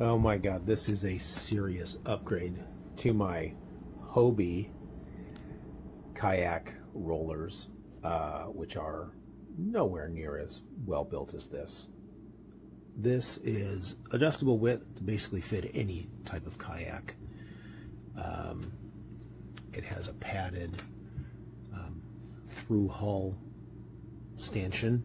Oh my God, this is a serious upgrade to my Hobie kayak rollers, which are nowhere near as well built as this. This is adjustable width to basically fit any type of kayak. It has a padded through hull stanchion.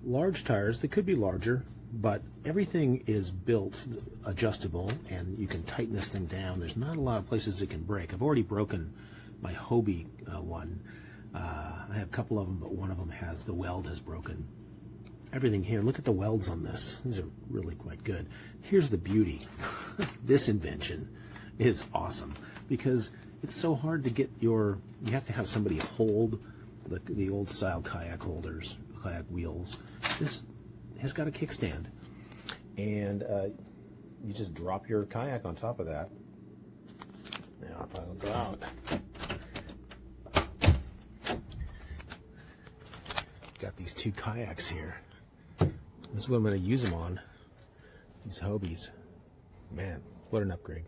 Large tires, they could be larger, but everything is built adjustable and you can tighten this thing down. There's not a lot of places it can break. I've already broken my Hobie one. I have a couple of them, but one of them has, the weld has broken. Everything here, look at the welds on this. These are really quite good. Here's the beauty. This invention is awesome because it's so hard to get you have to have somebody hold the old style kayak holders, kayak wheels. This has got a kickstand, and you just drop your kayak on top of that. Now if I will go out. Got these two kayaks here. This is what I'm going to use them on. These Hobies. Man, what an upgrade.